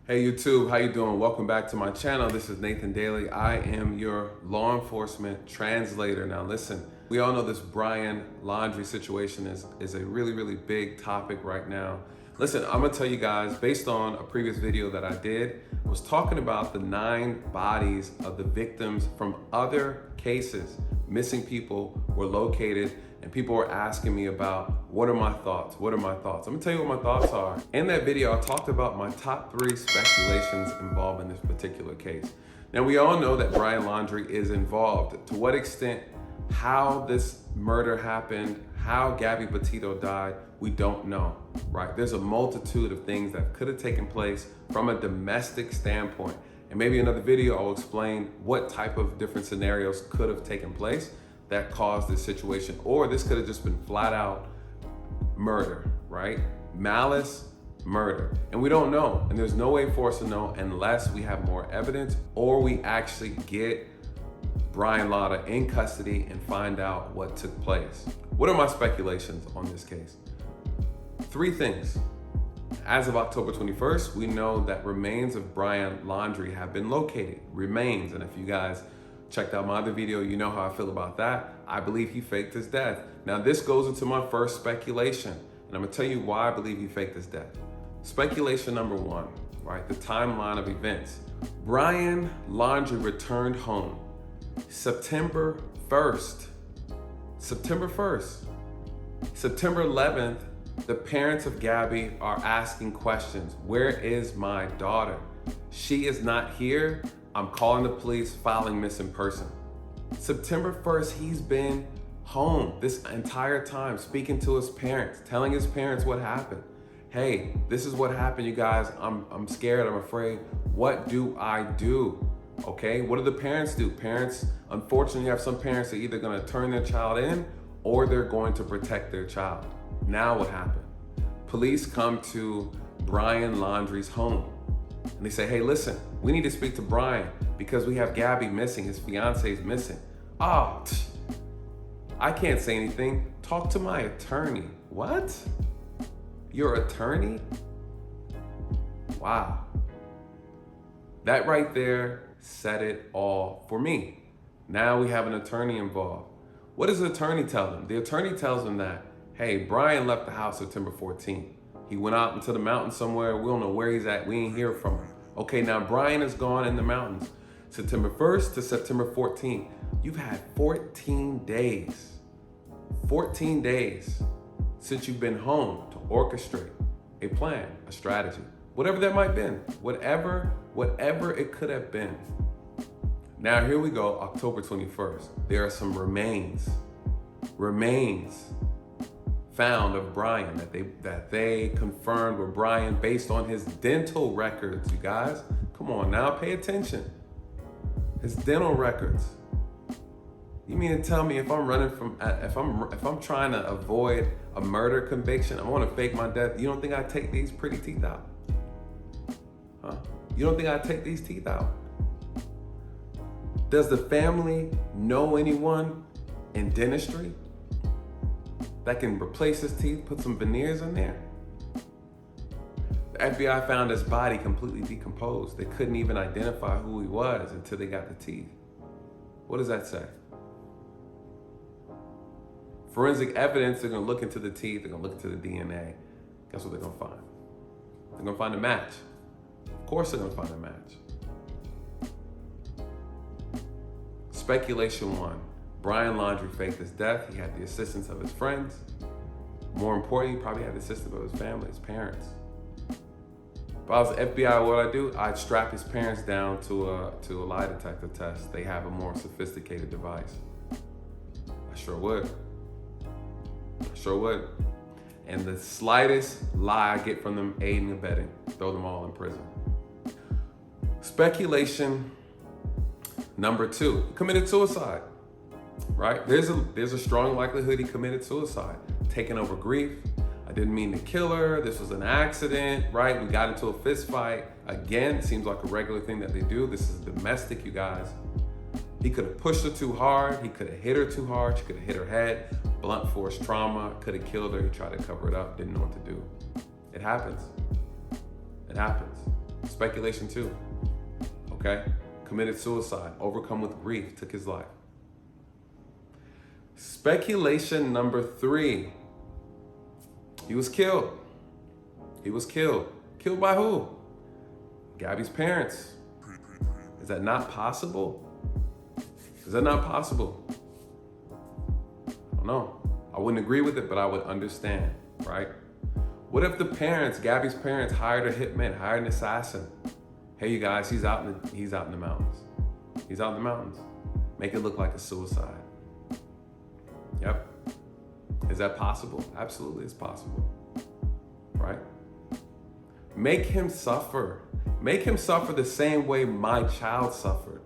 Hey YouTube, how you doing? Welcome back to my channel. This is Nathan Daley. I am your law enforcement translator. Now listen, we all know this Brian Laundrie situation is a really big topic right now. Listen, I'm gonna tell you guys, based on a previous video that I did, I was talking about the 9 bodies of the victims from other cases. Missing people were located and people were asking me about what are my thoughts? What are my thoughts? I'm gonna tell you what my thoughts are. In that video, I talked about my top 3 speculations involved in this particular case. Now, we all know that Brian Laundrie is involved. To what extent, how this murder happened, how Gabby Petito died, we don't know, right? There's a multitude of things that could have taken place from a domestic standpoint. And maybe in another video, I'll explain what type of different scenarios could have taken place that caused this situation. Or this could have just been flat out murder, right? Malice, murder. And we don't know. And there's no way for us to know unless we have more evidence or we actually get Brian Laundrie in custody and find out what took place. What are my speculations on this case? 3 things. As of October 21st, we know that remains of Brian Laundrie have been located. Remains, and if you guys checked out my other video, you know how I feel about that. I believe he faked his death. Now this goes into my first speculation, and I'm gonna tell you why I believe he faked his death. Speculation number 1, right? The timeline of events. Brian Laundrie returned home September 1st. September 1st. September 11th, the parents of Gabby are asking questions. Where is my daughter? She is not here. I'm calling the police, filing missing person. September 1st, he's been home this entire time, speaking to his parents, telling his parents what happened. Hey, this is what happened, you guys. I'm scared, I'm afraid. What do I do? Okay, what do the parents do? Parents, unfortunately, you have some parents that are either gonna turn their child in or they're going to protect their child. Now what happened? Police come to Brian Laundrie's home and they say, hey, listen, we need to speak to Brian because we have Gabby missing, his fiance is missing. Oh, I can't say anything. Talk to my attorney. What? Your attorney? Wow. That right there said it all for me. Now we have an attorney involved. What does the attorney tell them? The attorney tells them that, hey, Brian left the house September 14th. He went out into the mountains somewhere. We don't know where he's at. We ain't hear from him. Okay, now Brian is gone in the mountains. September 1st to September 14th. You've had 14 days. 14 days since you've been home to orchestrate a plan, a strategy, whatever that might have been, whatever it could have been. Now here we go, October 21st. There are some remains found of Brian that they confirmed were Brian based on his dental records, you guys. Come on now, pay attention. His dental records. You mean to tell me if I'm running from, if I'm trying to avoid a murder conviction, I want to fake my death, you don't think I'd take these pretty teeth out? Huh? You don't think I'd take these teeth out? Does the family know anyone in dentistry that can replace his teeth, put some veneers in there? The FBI found his body completely decomposed. They couldn't even identify who he was until they got the teeth. What does that say? Forensic evidence, they're gonna look into the teeth, they're gonna look into the DNA. Guess what they're gonna find? They're gonna find a match. Of course they're gonna find a match. Speculation 1. Brian Laundrie faked his death. He had the assistance of his friends. More importantly, he probably had the assistance of his family, his parents. If I was the FBI, what I'd do? I'd strap his parents down to a lie detector test. They have a more sophisticated device. I sure would. And the slightest lie I get from them, aiding and abetting, throw them all in prison. Speculation number 2, committed suicide. Right? There's a strong likelihood he committed suicide. Taking over grief. I didn't mean to kill her. This was an accident, right? We got into a fist fight. Again, seems like a regular thing that they do. This is domestic, you guys. He could have pushed her too hard. He could have hit her too hard. She could have hit her head. Blunt force trauma, could have killed her. He tried to cover it up, didn't know what to do. It happens. It happens. Speculation 2. Okay? Committed suicide, overcome with grief, took his life. Speculation number 3. He was killed. He was killed. Killed by who? Gabby's parents. Is that not possible? Is that not possible? I don't know. I wouldn't agree with it, but I would understand, right? What if the parents, Gabby's parents, hired a hitman, hired an assassin? Hey, you guys, he's out in the mountains. He's out in the mountains. Make it look like a suicide. Yep. Is that possible? Absolutely, it's possible. Right? Make him suffer. Make him suffer the same way my child suffered.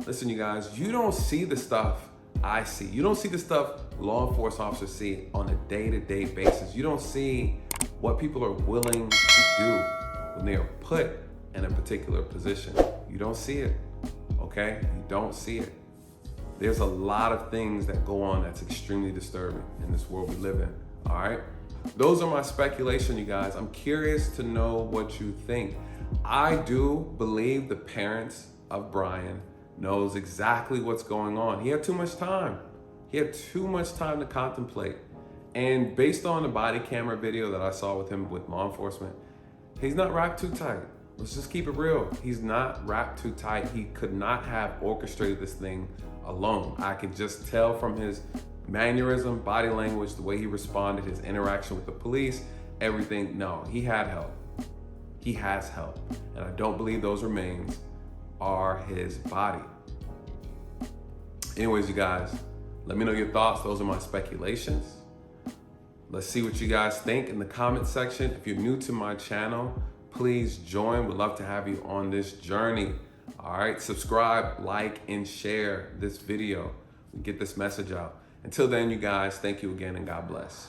Listen, you guys, you don't see the stuff I see. You don't see the stuff law enforcement officers see on a day-to-day basis. You don't see what people are willing to do when they are put in a particular position. You don't see it, okay? You don't see it. There's a lot of things that go on that's extremely disturbing in this world we live in, all right? Those are my speculation, you guys. I'm curious to know what you think. I do believe the parents of Brian knows exactly what's going on. He had too much time. He had too much time to contemplate. And based on the body camera video that I saw with him with law enforcement, he's not wrapped too tight. Let's just keep it real. He's not wrapped too tight. He could not have orchestrated this thing alone. I could just tell from his mannerism, body language, the way he responded, his interaction with the police, everything. No, he had help. He has help. And I don't believe those remains are his body. Anyways, you guys, let me know your thoughts. Those are my speculations. Let's see what you guys think in the comment section. If you're new to my channel, please join. We'd love to have you on this journey. All right, subscribe, like, and share this video. Get this message out. Until then, you guys, thank you again and God bless.